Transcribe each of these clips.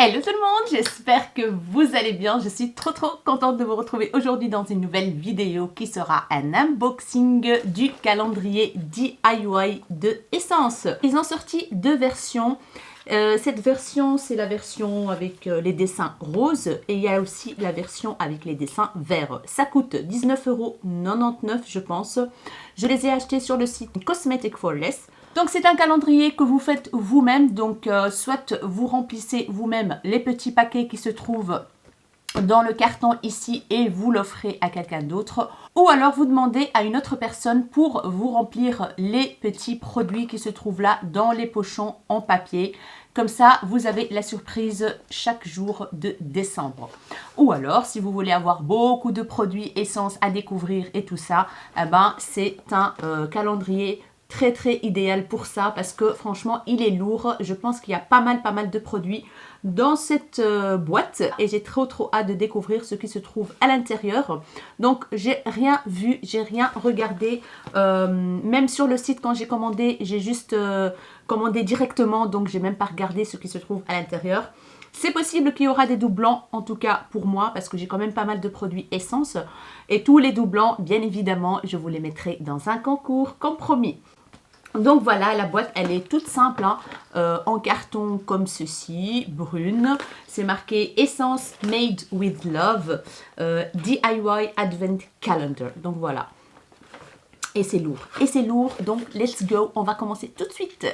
Hello tout le monde, j'espère que vous allez bien. Je suis trop contente de vous retrouver aujourd'hui dans une nouvelle vidéo qui sera un unboxing du calendrier DIY de Essence. Ils ont sorti deux versions. Cette version, c'est la version avec les dessins roses et il y a aussi la version avec les dessins verts. Ça coûte 19,99 € je pense. Je les ai achetés sur le site Cosmetic for Less. Donc c'est un calendrier que vous faites vous-même, donc soit vous remplissez vous-même les petits paquets qui se trouvent dans le carton ici et vous l'offrez à quelqu'un d'autre, ou alors vous demandez à une autre personne pour vous remplir les petits produits qui se trouvent là dans les pochons en papier. Comme ça, vous avez la surprise chaque jour de décembre. Ou alors, si vous voulez avoir beaucoup de produits essence à découvrir et tout ça, eh ben, c'est un calendrier très idéal pour ça parce que franchement il est lourd. Je pense qu'il y a pas mal de produits dans cette boîte et j'ai trop hâte de découvrir ce qui se trouve à l'intérieur. Donc j'ai rien vu, j'ai rien regardé, même sur le site quand j'ai commandé, j'ai juste commandé directement, donc j'ai même pas regardé ce qui se trouve à l'intérieur. C'est possible qu'il y aura des doublons, en tout cas pour moi, parce que j'ai quand même pas mal de produits essence. Et tous les doublons, bien évidemment, je vous les mettrai dans un concours, comme promis. Donc voilà, la boîte, elle est toute simple, hein, en carton comme ceci, brune. C'est marqué Essence Made with Love, DIY Advent Calendar. Donc voilà. Et c'est lourd, donc let's go, on va commencer tout de suite.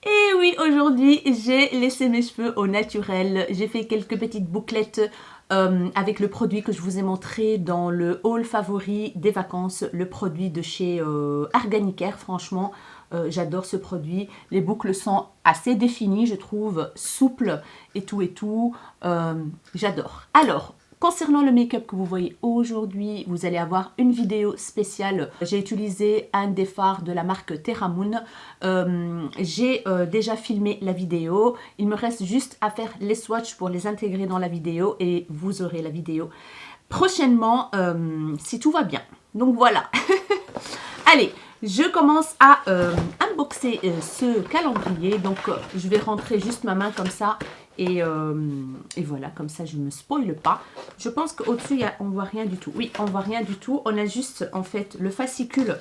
Et oui, aujourd'hui, j'ai laissé mes cheveux au naturel. J'ai fait quelques petites bouclettes avec le produit que je vous ai montré dans le haul favori des vacances. Le produit de chez Arganicare, franchement, j'adore ce produit. Les boucles sont assez définies, je trouve, souples et tout. J'adore. Alors, concernant le make-up que vous voyez aujourd'hui, vous allez avoir une vidéo spéciale. J'ai utilisé un des fards de la marque Terra Moon. J'ai déjà filmé la vidéo. Il me reste juste à faire les swatchs pour les intégrer dans la vidéo et vous aurez la vidéo prochainement si tout va bien. Donc voilà. Allez, je commence à unboxer ce calendrier. Donc je vais rentrer juste ma main comme ça. Et voilà, comme ça je ne me spoile pas. Je pense qu'au-dessus, on ne voit rien du tout. Oui, on ne voit rien du tout. On a juste en fait le fascicule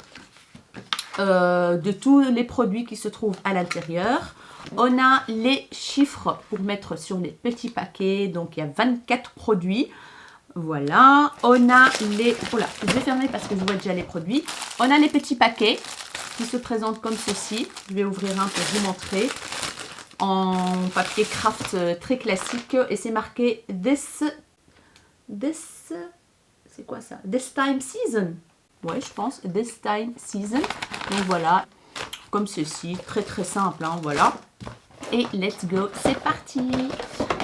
de tous les produits qui se trouvent à l'intérieur. On a les chiffres pour mettre sur les petits paquets. Donc il y a 24 produits. Voilà. On a les... Oh là, je vais fermer parce que je vois déjà les produits. On a les petits paquets qui se présentent comme ceci. Je vais ouvrir un pour vous montrer. En papier craft très classique et c'est marqué this c'est quoi ça, this time season, ouais je pense, this time season. Donc voilà, comme ceci, très simple, hein, voilà, et let's go, c'est parti.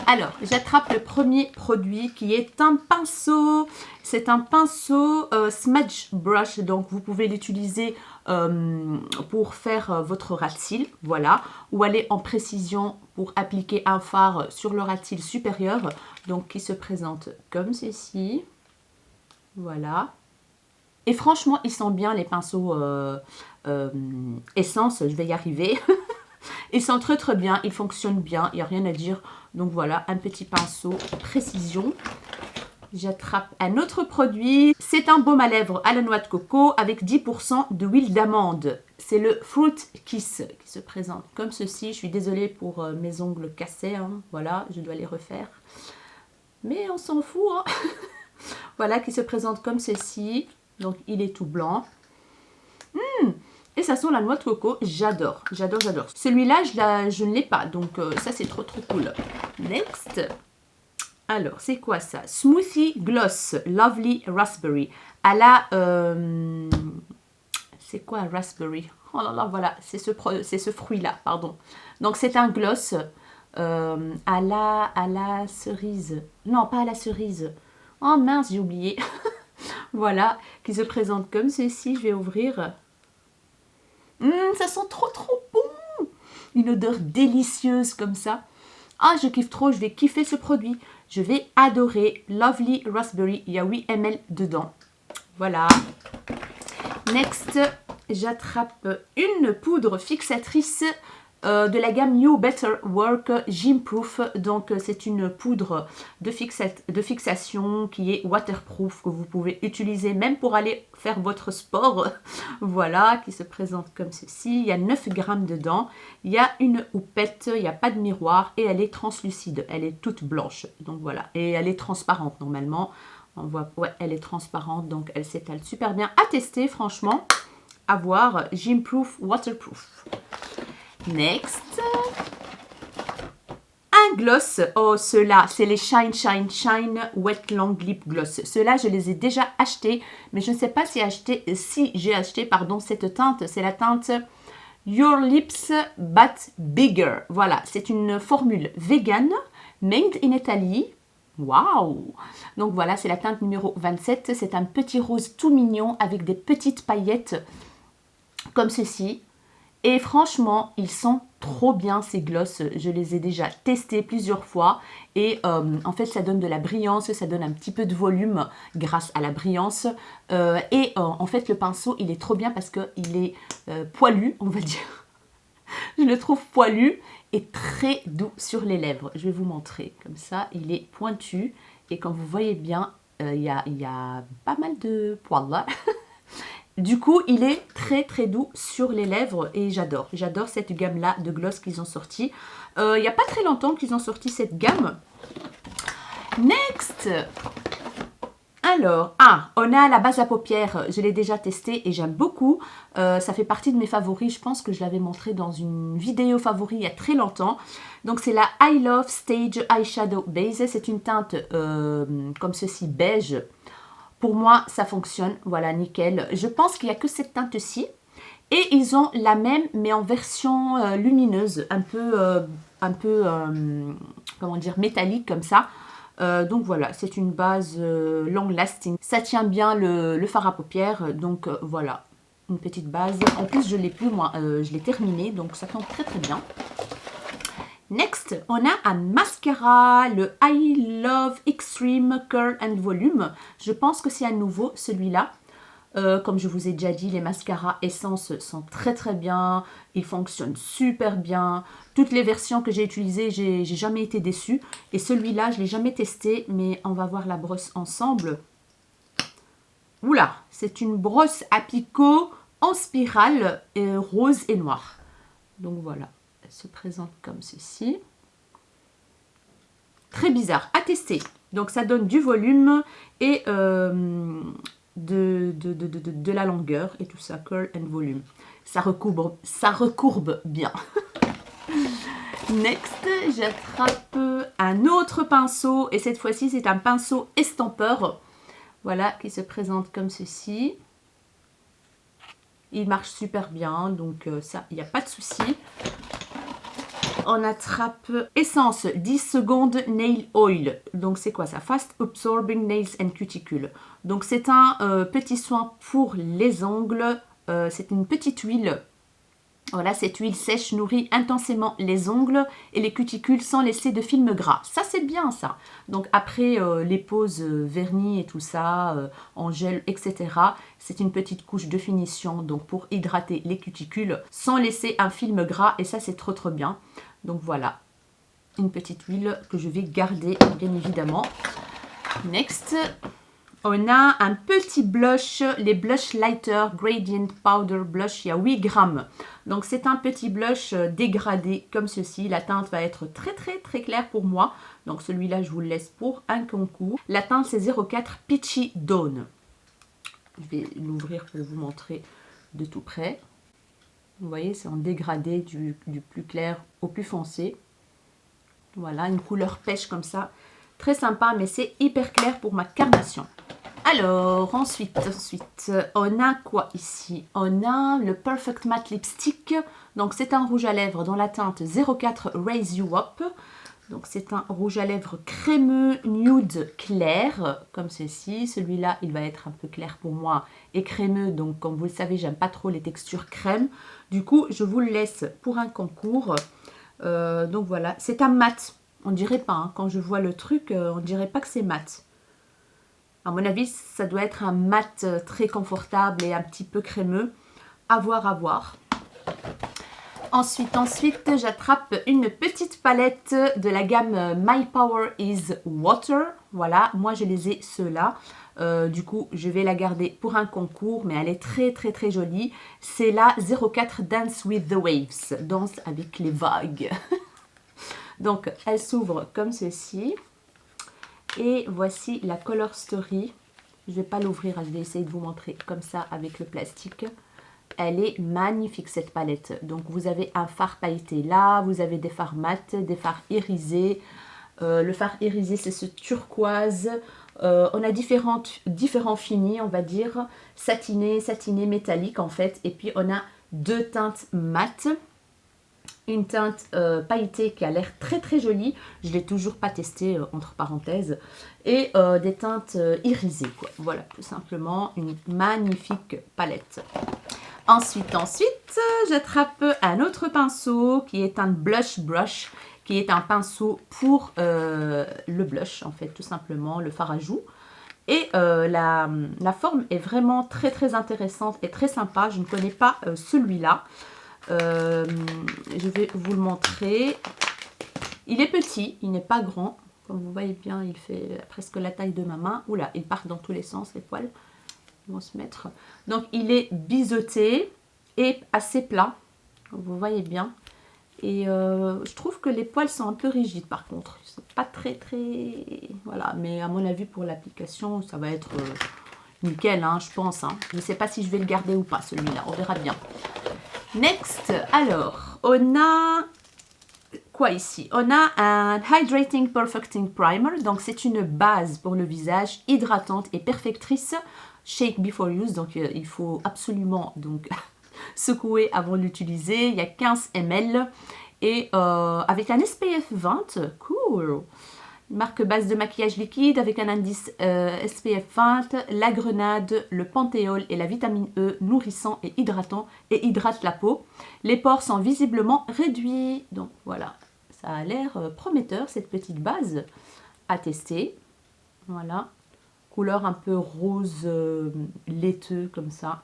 Alors, j'attrape le premier produit qui est un pinceau. C'est un pinceau Smudge Brush. Donc, vous pouvez l'utiliser pour faire votre ras de cils. Voilà. Ou aller en précision pour appliquer un fard sur le ras de cils supérieur. Donc, qui se présente comme ceci. Voilà. Et franchement, ils sont bien les pinceaux Essence. Je vais y arriver. Ils sont très bien, ils fonctionnent bien, il n'y a rien à dire. Donc voilà, un petit pinceau précision. J'attrape un autre produit. C'est un baume à lèvres à la noix de coco avec 10% de huile d'amande. C'est le Fruit Kiss qui se présente comme ceci. Je suis désolée pour mes ongles cassés, hein. Voilà, je dois les refaire. Mais on s'en fout, hein. Voilà, qui se présente comme ceci. Donc il est tout blanc. Et ça sent la noix de coco, j'adore. Celui-là, je ne l'ai pas, donc ça c'est trop cool. Next. Alors, c'est quoi ça? Smoothie Gloss Lovely Raspberry. À la... c'est quoi un raspberry? Oh là là, voilà, c'est ce fruit-là, pardon. Donc c'est un gloss à la cerise. Non, pas à la cerise. Oh mince, j'ai oublié. Voilà, qui se présente comme ceci. Je vais ouvrir... ça sent trop bon. Une odeur délicieuse comme ça. Ah, je kiffe trop, je vais kiffer ce produit. Je vais adorer. Lovely Raspberry, il y a 8 ml dedans. Voilà. Next, j'attrape une poudre fixatrice de la gamme New Better Work Gym Proof. Donc c'est une poudre de fixation qui est waterproof, que vous pouvez utiliser même pour aller faire votre sport. Voilà, qui se présente comme ceci. Il y a 9 grammes dedans. Il y a une houppette, il n'y a pas de miroir et elle est translucide. Elle est toute blanche. Donc voilà, et elle est transparente normalement. On voit, ouais, elle est transparente, donc elle s'étale super bien. À tester, franchement, à voir. Gym Proof, Waterproof. Next. Un gloss. Oh, ceux-là, c'est les Shine Shine Shine Wet Long Lip Gloss. Ceux-là, je les ai déjà achetés, mais je ne sais pas si j'ai acheté, pardon, cette teinte. C'est la teinte Your Lips But Bigger. Voilà, c'est une formule vegan, made in Italy. Waouh! Donc voilà, c'est la teinte numéro 27. C'est un petit rose tout mignon avec des petites paillettes comme ceci. Et franchement, ils sont trop bien ces gloss. Je les ai déjà testés plusieurs fois. Et en fait, ça donne de la brillance, ça donne un petit peu de volume grâce à la brillance. En fait, le pinceau, il est trop bien parce qu'il est poilu, on va dire. Je le trouve poilu et très doux sur les lèvres. Je vais vous montrer. Comme ça, il est pointu. Et comme vous voyez bien, il y a pas mal de poils là. Du coup, il est très très doux sur les lèvres et j'adore. J'adore cette gamme-là de gloss qu'ils ont sorti. Il n'y a pas très longtemps qu'ils ont sorti cette gamme. Next! Alors, on a la base à paupières. Je l'ai déjà testée et j'aime beaucoup. Ça fait partie de mes favoris. Je pense que je l'avais montré dans une vidéo favori il y a très longtemps. Donc, c'est la I Love Stage Eyeshadow Base. C'est une teinte comme ceci, beige. Pour moi, ça fonctionne. Voilà, nickel. Je pense qu'il n'y a que cette teinte-ci. Et ils ont la même, mais en version lumineuse, un peu comment dire, métallique comme ça. Donc voilà, c'est une base long lasting. Ça tient bien le fard à paupières. Donc voilà, une petite base. En plus, je l'ai plus, moi, je l'ai terminé. Donc ça tombe très très bien. Next, on a un mascara, le I Love Extreme Curl and Volume. Je pense que c'est à nouveau celui-là. Comme je vous ai déjà dit, les mascaras Essence sont très très bien. Ils fonctionnent super bien. Toutes les versions que j'ai utilisées, j'ai jamais été déçue. Et celui-là, je ne l'ai jamais testé, mais on va voir la brosse ensemble. Oula, c'est une brosse à picot en spirale rose et noir. Donc voilà. Se présente comme ceci. Très bizarre à tester. Donc ça donne du volume et de la longueur et tout ça, curl and volume. Ça recourbe bien. Next, j'attrape un autre pinceau et cette fois-ci c'est un pinceau estampeur. Voilà, qui se présente comme ceci. Il marche super bien, donc ça, il n'y a pas de souci. On attrape Essence 10 secondes Nail Oil. Donc c'est quoi ça? Fast Absorbing Nails and Cuticle. Donc c'est un petit soin pour les ongles. C'est une petite huile. Voilà, cette huile sèche nourrit intensément les ongles et les cuticules sans laisser de film gras. Ça, c'est bien, ça. Donc, après les poses vernis et tout ça, en gel, etc., c'est une petite couche de finition donc pour hydrater les cuticules sans laisser un film gras. Et ça, c'est trop, trop bien. Donc, voilà, une petite huile que je vais garder, bien évidemment. Next, on a un petit blush, les Blush Lighter Gradient Powder Blush, il y a 8 grammes. Donc c'est un petit blush dégradé comme ceci. La teinte va être très très très claire pour moi. Donc celui-là, je vous le laisse pour un concours. La teinte, c'est 04 Peachy Dawn. Je vais l'ouvrir pour vous montrer de tout près. Vous voyez, c'est en dégradé du plus clair au plus foncé. Voilà, une couleur pêche comme ça. Très sympa, mais c'est hyper clair pour ma carnation. Alors, ensuite, on a quoi ici? On a le Perfect Matte Lipstick. Donc, c'est un rouge à lèvres dans la teinte 04 Raise You Up. Donc, c'est un rouge à lèvres crémeux nude clair, comme ceci. Celui-là, il va être un peu clair pour moi et crémeux. Donc, comme vous le savez, j'aime pas trop les textures crème. Du coup, je vous le laisse pour un concours. Donc, voilà. C'est un mat. On dirait pas, hein. Quand je vois le truc, on dirait pas que c'est mat. À mon avis, ça doit être un mat très confortable et un petit peu crémeux. À voir, à voir. Ensuite, j'attrape une petite palette de la gamme My Power is Water. Voilà, moi je les ai ceux-là. Du coup, je vais la garder pour un concours, mais elle est très jolie. C'est la 04 Dance with the Waves, danse avec les vagues. Donc, elle s'ouvre comme ceci. Et voici la Color Story. Je ne vais pas l'ouvrir, je vais essayer de vous montrer comme ça avec le plastique. Elle est magnifique cette palette. Donc vous avez un fard pailleté là, vous avez des fards mat, des fards irisés. Le fard irisé c'est ce turquoise. On a différents finis on va dire. Satiné, métallique en fait. Et puis on a deux teintes mat. Une teinte pailletée qui a l'air très jolie. Je ne l'ai toujours pas testée entre parenthèses. Et des teintes irisées quoi. Voilà tout simplement une magnifique palette. Ensuite, j'attrape un autre pinceau qui est un blush brush, qui est un pinceau pour le blush, en fait, tout simplement, le fard à joues. Et la forme est vraiment très intéressante et très sympa. Je ne connais pas celui-là. Je vais vous le montrer. Il est petit, il n'est pas grand. Comme vous voyez bien, il fait presque la taille de ma main. Oula, il part dans tous les sens, les poils. Vont se mettre. Donc il est biseauté et assez plat, vous voyez bien. Et je trouve que les poils sont un peu rigides par contre. C'est pas très voilà, mais à mon avis pour l'application ça va être nickel hein, je pense hein. Je ne sais pas si je vais le garder ou pas celui-là, on verra bien. Next, alors on a quoi ici? On a un Hydrating Perfecting Primer, donc c'est une base pour le visage hydratante et perfectrice. Shake before use, donc il faut absolument donc secouer avant de l'utiliser. Il y a 15 ml et avec un SPF 20, cool. Une marque base de maquillage liquide avec un indice SPF 20, la grenade, le panthéol et la vitamine E nourrissant et hydratant et hydrate la peau. Les pores sont visiblement réduits, donc voilà, ça a l'air prometteur cette petite base à tester. Voilà. Couleur un peu rose laiteux comme ça.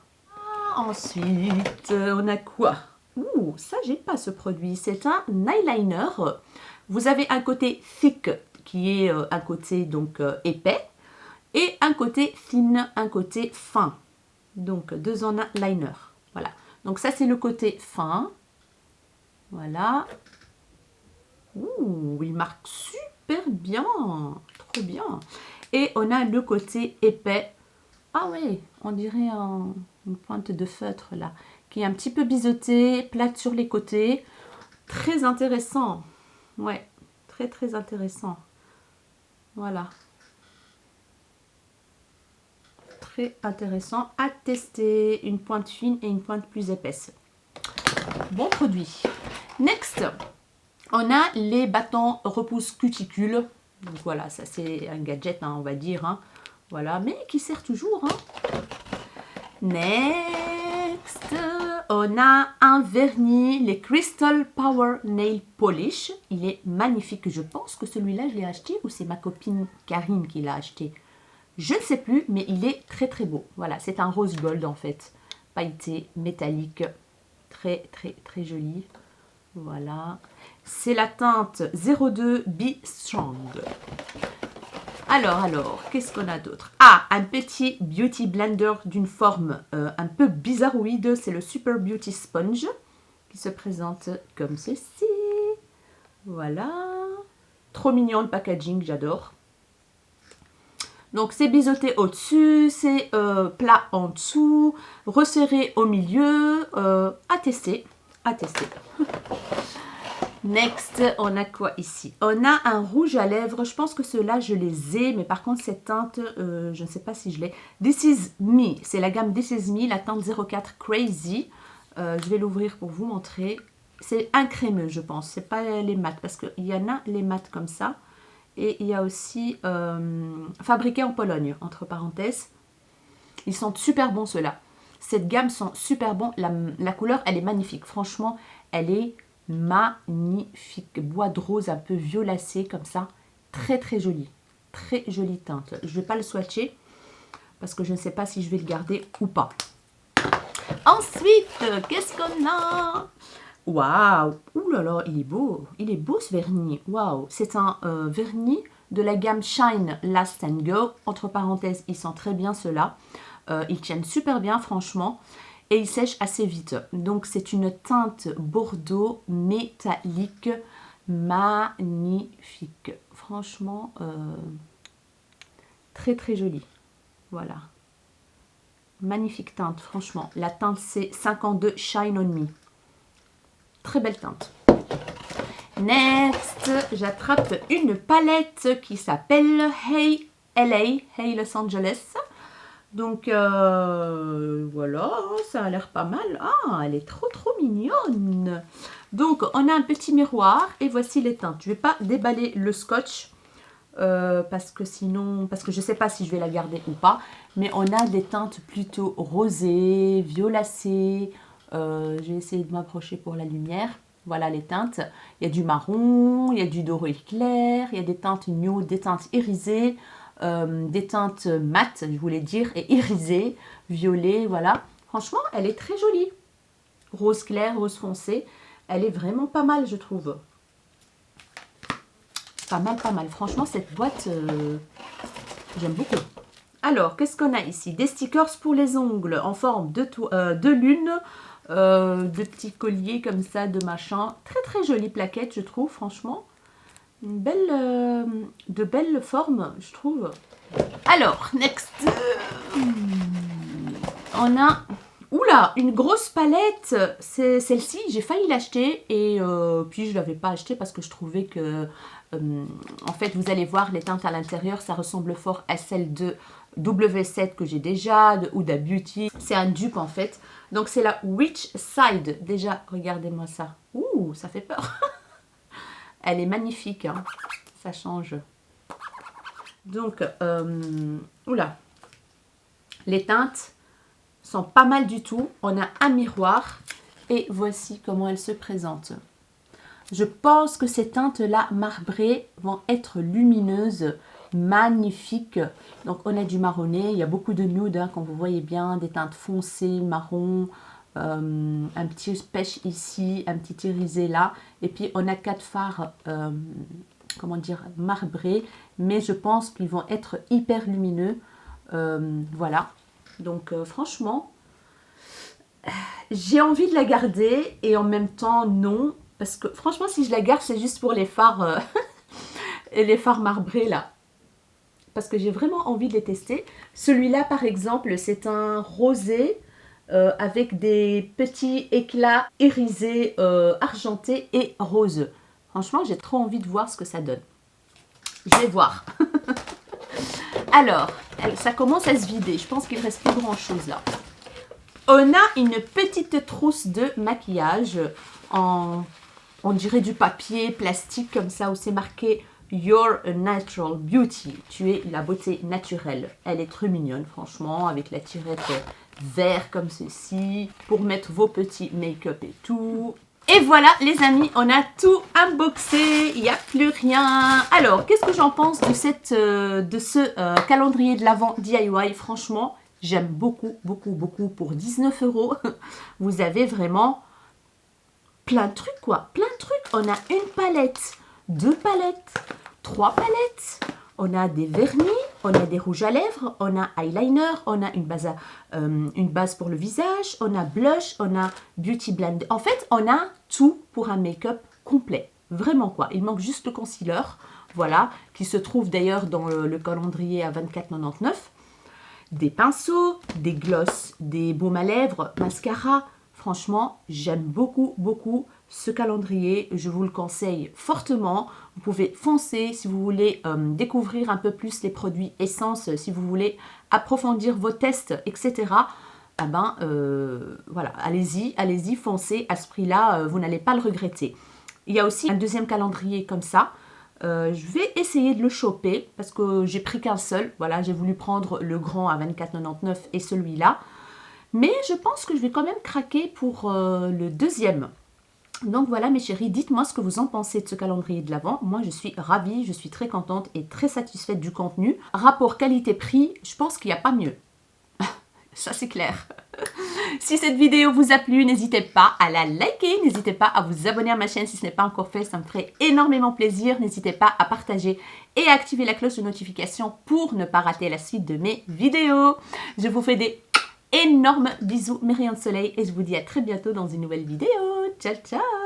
Ensuite, on a quoi? Ouh, ça j'ai pas ce produit. C'est un eyeliner. Vous avez un côté thick qui est un côté donc épais et un côté thin, un côté fin. Donc deux en un liner. Voilà. Donc ça c'est le côté fin. Voilà. Ouh, il marque super bien. Trop bien. Et on a le côté épais. Ah oui, on dirait une pointe de feutre là, qui est un petit peu biseautée, plate sur les côtés. Très intéressant. Ouais, très intéressant. Voilà. Très intéressant à tester. Une pointe fine et une pointe plus épaisse. Bon produit. Next, on a les bâtons repousse cuticule. Donc voilà, ça c'est un gadget, hein, on va dire. Hein. Voilà, mais qui sert toujours. Hein. Next, on a un vernis, les Crystal Power Nail Polish. Il est magnifique. Je pense que celui-là, je l'ai acheté ou c'est ma copine Karine qui l'a acheté. Je ne sais plus, mais il est très beau. Voilà, c'est un rose gold en fait. Pailleté, métallique. Très joli. Voilà. C'est la teinte 02 Be Strong. Alors, qu'est-ce qu'on a d'autre? Ah, un petit Beauty Blender d'une forme un peu bizarroïde. C'est le Super Beauty Sponge qui se présente comme ceci. Voilà. Trop mignon le packaging, j'adore. Donc, c'est biseauté au-dessus, c'est plat en dessous, resserré au milieu. À tester. Next, on a quoi ici? On a un rouge à lèvres. Je pense que ceux-là, je les ai. Mais par contre, cette teinte, je ne sais pas si je l'ai. This is Me. C'est la gamme This is Me, la teinte 04 Crazy. Je vais l'ouvrir pour vous montrer. C'est un crémeux, je pense. C'est pas les mats. Parce qu'il y en a les mats comme ça. Et il y a aussi fabriqué en Pologne, entre parenthèses. Ils sont super bons, ceux-là. Cette gamme sont super bons. La couleur, elle est magnifique. Franchement, elle est magnifique. Bois de rose un peu violacé comme ça. Très jolie. Très jolie teinte. Je ne vais pas le swatcher parce que je ne sais pas si je vais le garder ou pas. Ensuite, qu'est-ce qu'on a? Waouh! Ouh là là, il est beau. Il est beau ce vernis. Waouh! C'est un vernis de la gamme Shine Last and Go. Entre parenthèses, il sent très bien cela. Ils tiennent super bien, franchement. Et il sèche assez vite. Donc, c'est une teinte bordeaux métallique magnifique. Franchement, très très jolie. Voilà. Magnifique teinte, franchement. La teinte, c'est 52 Shine On Me. Très belle teinte. Next, j'attrape une palette qui s'appelle Hey LA, Hey Los Angeles. Donc voilà, ça a l'air pas mal. Ah, elle est trop mignonne. Donc on a un petit miroir et voici les teintes. Je ne vais pas déballer le scotch parce que je ne sais pas si je vais la garder ou pas. Mais on a des teintes plutôt rosées, violacées. J'ai essayé de m'approcher pour la lumière. Voilà les teintes. Il y a du marron, il y a du doré clair, il y a des teintes nude, des teintes irisées. Des teintes mates, je voulais dire, et irisées, violet, voilà. Franchement, elle est très jolie. Rose clair, rose foncé. Elle est vraiment pas mal, je trouve. Pas mal. Franchement, cette boîte, j'aime beaucoup. Alors, qu'est-ce qu'on a ici? Des stickers pour les ongles en forme de lune. De petits colliers comme ça, de machin. Très jolie plaquette, je trouve, franchement. Une belle, de belles formes, je trouve. Alors, next. On a... Oula, une grosse palette. C'est celle-ci, j'ai failli l'acheter. Et puis, je ne l'avais pas acheté parce que je trouvais que... en fait, vous allez voir, les teintes à l'intérieur, ça ressemble fort à celle de W7 que j'ai déjà, de Huda Beauty. C'est un dupe, en fait. Donc, c'est la Witch Side. Déjà, regardez-moi ça. Ouh, ça fait peur. Elle est magnifique, hein. Ça change. Donc, oula, les teintes sont pas mal du tout. On a un miroir et voici comment elles se présentent. Je pense que ces teintes-là marbrées vont être lumineuses, magnifiques. Donc, on a du marronné, il y a beaucoup de nude, hein, comme vous voyez bien, des teintes foncées, marron, un petit pêche ici, un petit irisé là. Et puis, on a 4 fards, comment dire, marbrés. Mais je pense qu'ils vont être hyper lumineux. Voilà. Donc, franchement, j'ai envie de la garder et en même temps, non. Parce que franchement, si je la garde, c'est juste pour les fards, les fards marbrés là. Parce que j'ai vraiment envie de les tester. Celui-là, par exemple, c'est un rosé avec des petits éclats irisés, argentés et roses. Franchement, j'ai trop envie de voir ce que ça donne. Je vais voir. Alors, ça commence à se vider. Je pense qu'il ne reste plus grand-chose là. On a une petite trousse de maquillage on dirait du papier plastique comme ça où c'est marqué Your Natural Beauty. Tu es la beauté naturelle. Elle est très mignonne, franchement, avec la tirette vert comme ceci pour mettre vos petits make-up et tout. Et voilà les amis, on a tout unboxé, il n'y a plus rien. Alors, qu'est-ce que j'en pense de ce calendrier de l'Avent DIY? Franchement, j'aime beaucoup. Pour 19 €, vous avez vraiment plein de trucs quoi. Plein de trucs. On a une palette, 2 palettes, 3 palettes. On a des vernis, on a des rouges à lèvres, on a eyeliner, on a une base pour le visage, on a blush, on a beauty blend. En fait, on a tout pour un make-up complet. Vraiment quoi. Il manque juste le concealer, voilà, qui se trouve d'ailleurs dans le calendrier à 24,99 €. Des pinceaux, des glosses, des baumes à lèvres, mascara. Franchement, j'aime beaucoup ce calendrier. Je vous le conseille fortement. Vous pouvez foncer si vous voulez découvrir un peu plus les produits Essence, si vous voulez approfondir vos tests, etc. Ah ben, voilà, allez-y, foncez. À ce prix-là, vous n'allez pas le regretter. Il y a aussi un deuxième calendrier comme ça. Je vais essayer de le choper parce que j'ai pris qu'un seul. Voilà, j'ai voulu prendre le grand à 24,99 € et celui-là. Mais je pense que je vais quand même craquer pour le deuxième. Donc voilà mes chéris, dites-moi ce que vous en pensez de ce calendrier de l'Avent. Moi je suis ravie, je suis très contente et très satisfaite du contenu. Rapport qualité-prix, je pense qu'il n'y a pas mieux. Ça c'est clair. Si cette vidéo vous a plu, n'hésitez pas à la liker, n'hésitez pas à vous abonner à ma chaîne si ce n'est pas encore fait, ça me ferait énormément plaisir. N'hésitez pas à partager et à activer la cloche de notification pour ne pas rater la suite de mes vidéos. Je vous fais des énormes bisous, mes rayons de soleil, et je vous dis à très bientôt dans une nouvelle vidéo. Ciao, ciao!